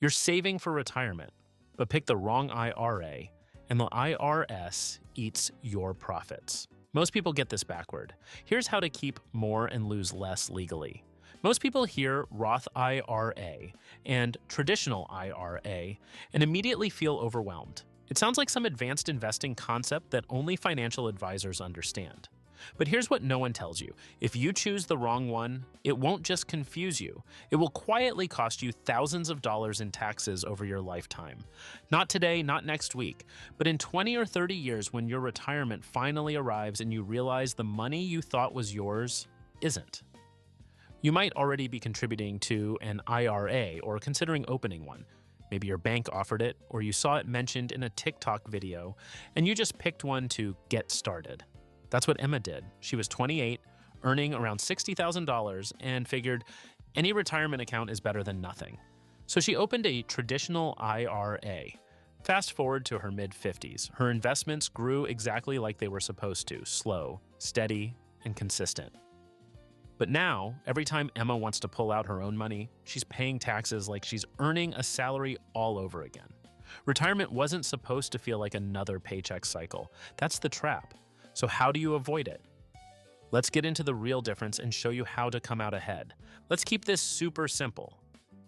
You're saving for retirement, but pick the wrong IRA, and the IRS eats your profits. Most people get this backward. Here's how to keep more and lose less legally. Most people hear Roth IRA and Traditional IRA and immediately feel overwhelmed. It sounds like some advanced investing concept that only financial advisors understand. But here's what no one tells you. If you choose the wrong one, it won't just confuse you. It will quietly cost you thousands of dollars in taxes over your lifetime. Not today, not next week, but in 20 or 30 years when your retirement finally arrives and you realize the money you thought was yours isn't. You might already be contributing to an IRA or considering opening one. Maybe your bank offered it, or you saw it mentioned in a TikTok video, and you just picked one to get started. That's what Emma did. She was 28, earning around $60,000, and figured any retirement account is better than nothing. So she opened a traditional IRA. Fast forward to her mid-50s. Her investments grew exactly like they were supposed to, slow, steady, and consistent. But now, every time Emma wants to pull out her own money, she's paying taxes like she's earning a salary all over again. Retirement wasn't supposed to feel like another paycheck cycle. That's the trap. So how do you avoid it? Let's get into the real difference and show you how to come out ahead. Let's keep this super simple.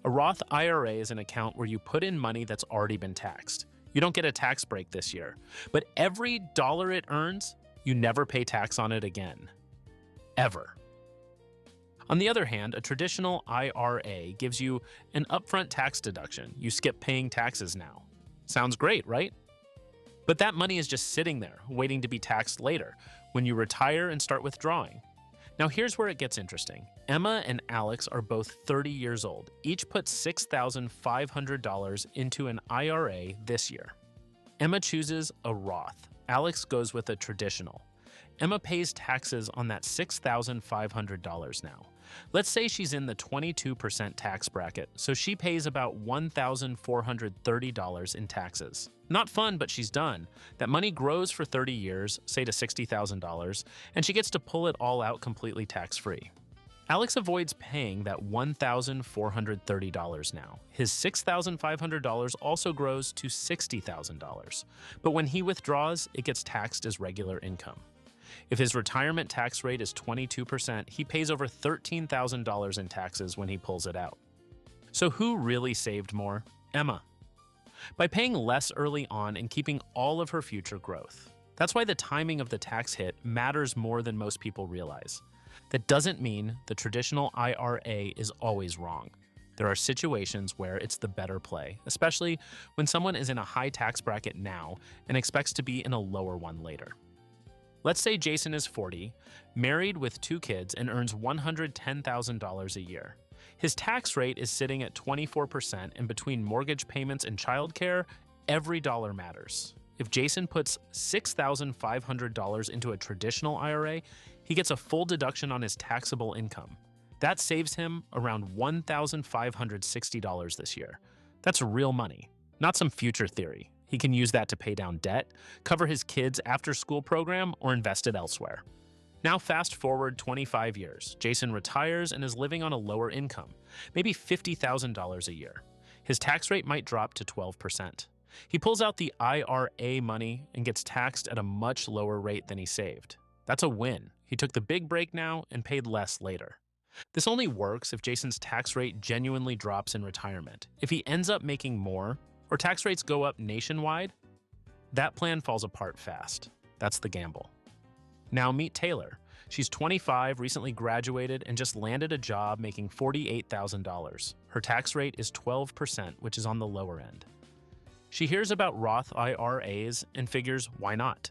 A Roth IRA is an account where you put in money that's already been taxed. You don't get a tax break this year, but every dollar it earns, you never pay tax on it again. Ever. On the other hand, a traditional IRA gives you an upfront tax deduction. You skip paying taxes now. Sounds great, right? But that money is just sitting there, waiting to be taxed later, when you retire and start withdrawing. Now here's where it gets interesting. Emma and Alex are both 30 years old. Each put $6,500 into an IRA this year. Emma chooses a Roth. Alex goes with a traditional. Emma pays taxes on that $6,500 now. Let's say she's in the 22% tax bracket, so she pays about $1,430 in taxes. Not fun, but she's done. That money grows for 30 years, say to $60,000, and she gets to pull it all out completely tax-free. Alex avoids paying that $1,430 now. His $6,500 also grows to $60,000. But when he withdraws, it gets taxed as regular income. If his retirement tax rate is 22%, he pays over $13,000 in taxes when he pulls it out. So who really saved more? Emma. By paying less early on and keeping all of her future growth. That's why the timing of the tax hit matters more than most people realize. That doesn't mean the traditional IRA is always wrong. There are situations where it's the better play, especially when someone is in a high tax bracket now and expects to be in a lower one later. Let's say Jason is 40, married with 2 kids, and earns $110,000 a year. His tax rate is sitting at 24%, and between mortgage payments and childcare, every dollar matters. If Jason puts $6,500 into a traditional IRA, he gets a full deduction on his taxable income. That saves him around $1,560 this year. That's real money, not some future theory. He can use that to pay down debt, cover his kids' after-school program, or invest it elsewhere. Now fast forward 25 years. Jason retires and is living on a lower income, maybe $50,000 a year. His tax rate might drop to 12%. He pulls out the IRA money and gets taxed at a much lower rate than he saved. That's a win. He took the big break now and paid less later. This only works if Jason's tax rate genuinely drops in retirement. If he ends up making more, or tax rates go up nationwide, that plan falls apart fast. That's the gamble. Now meet Taylor. She's 25, recently graduated, and just landed a job making $48,000. Her tax rate is 12%, which is on the lower end. She hears about Roth IRAs and figures, why not?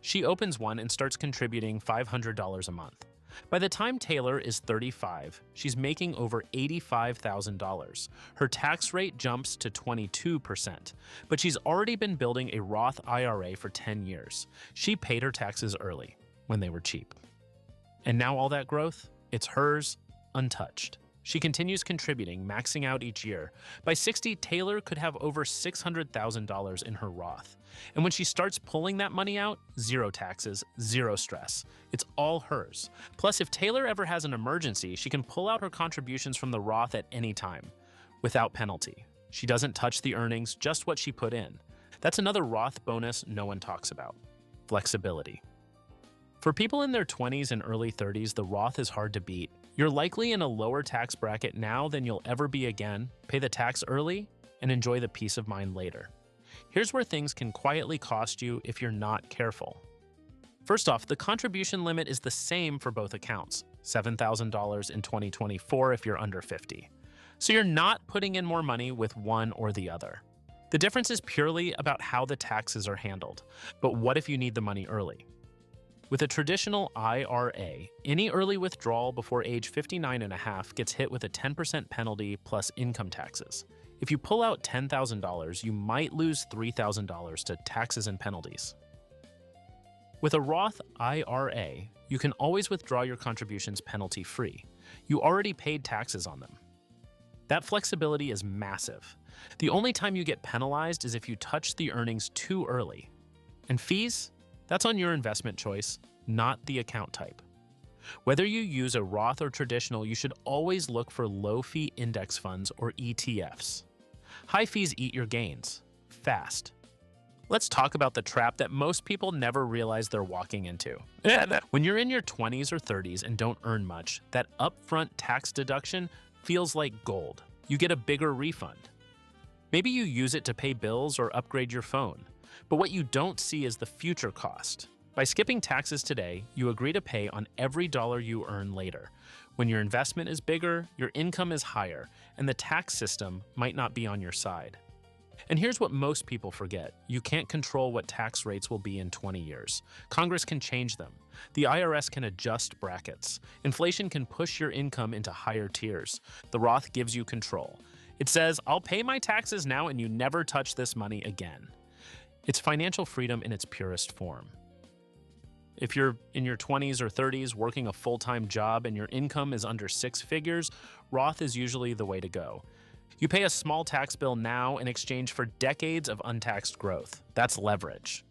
She opens one and starts contributing $500 a month. By the time Taylor is 35, she's making over $85,000. Her tax rate jumps to 22%, but she's already been building a Roth IRA for 10 years. She paid her taxes early, when they were cheap. And now all that growth, it's hers, untouched. She continues contributing, maxing out each year. By 60, Taylor could have over $600,000 in her Roth. And when she starts pulling that money out, zero taxes, zero stress. It's all hers. Plus, if Taylor ever has an emergency, she can pull out her contributions from the Roth at any time. without penalty. She doesn't touch the earnings, just what she put in. That's another Roth bonus no one talks about: flexibility. For people in their 20s and early 30s, the Roth is hard to beat. You're likely in a lower tax bracket now than you'll ever be again. Pay the tax early and enjoy the peace of mind later. Here's where things can quietly cost you if you're not careful. First off, the contribution limit is the same for both accounts, $7,000 in 2024 if you're under 50. So you're not putting in more money with one or the other. The difference is purely about how the taxes are handled. But what if you need the money early? With a traditional IRA, any early withdrawal before age 59.5 gets hit with a 10% penalty plus income taxes. If you pull out $10,000, you might lose $3,000 to taxes and penalties. With a Roth IRA, you can always withdraw your contributions penalty-free. You already paid taxes on them. That flexibility is massive. The only time you get penalized is if you touch the earnings too early. And fees? That's on your investment choice, not the account type. Whether you use a Roth or traditional, you should always look for low-fee index funds or ETFs. High fees eat your gains, fast. Let's talk about the trap that most people never realize they're walking into. When you're in your 20s or 30s and don't earn much, that upfront tax deduction feels like gold. You get a bigger refund. Maybe you use it to pay bills or upgrade your phone. But what you don't see is the future cost. By skipping taxes today, you agree to pay on every dollar you earn later. When your investment is bigger, your income is higher, and the tax system might not be on your side. And here's what most people forget. You can't control what tax rates will be in 20 years. Congress can change them. The IRS can adjust brackets. Inflation can push your income into higher tiers. The Roth gives you control. It says, I'll pay my taxes now and you never touch this money again. It's financial freedom in its purest form. If you're in your 20s or 30s working a full-time job and your income is under 6 figures, Roth is usually the way to go. You pay a small tax bill now in exchange for decades of untaxed growth. That's leverage.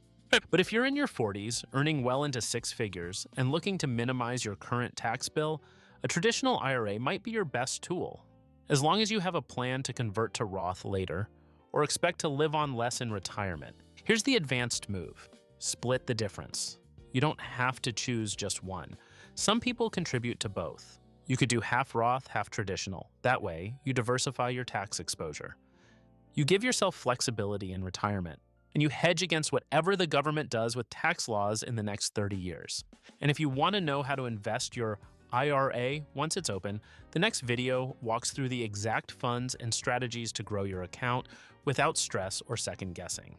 But if you're in your 40s, earning well into 6 figures, and looking to minimize your current tax bill, a traditional IRA might be your best tool. As long as you have a plan to convert to Roth later, or expect to live on less in retirement. Here's the advanced move: split the difference. You don't have to choose just one. Some people contribute to both. You could do half Roth, half traditional. That way, you diversify your tax exposure. You give yourself flexibility in retirement, and you hedge against whatever the government does with tax laws in the next 30 years. And if you want to know how to invest your IRA once it's open, the next video walks through the exact funds and strategies to grow your account without stress or second guessing.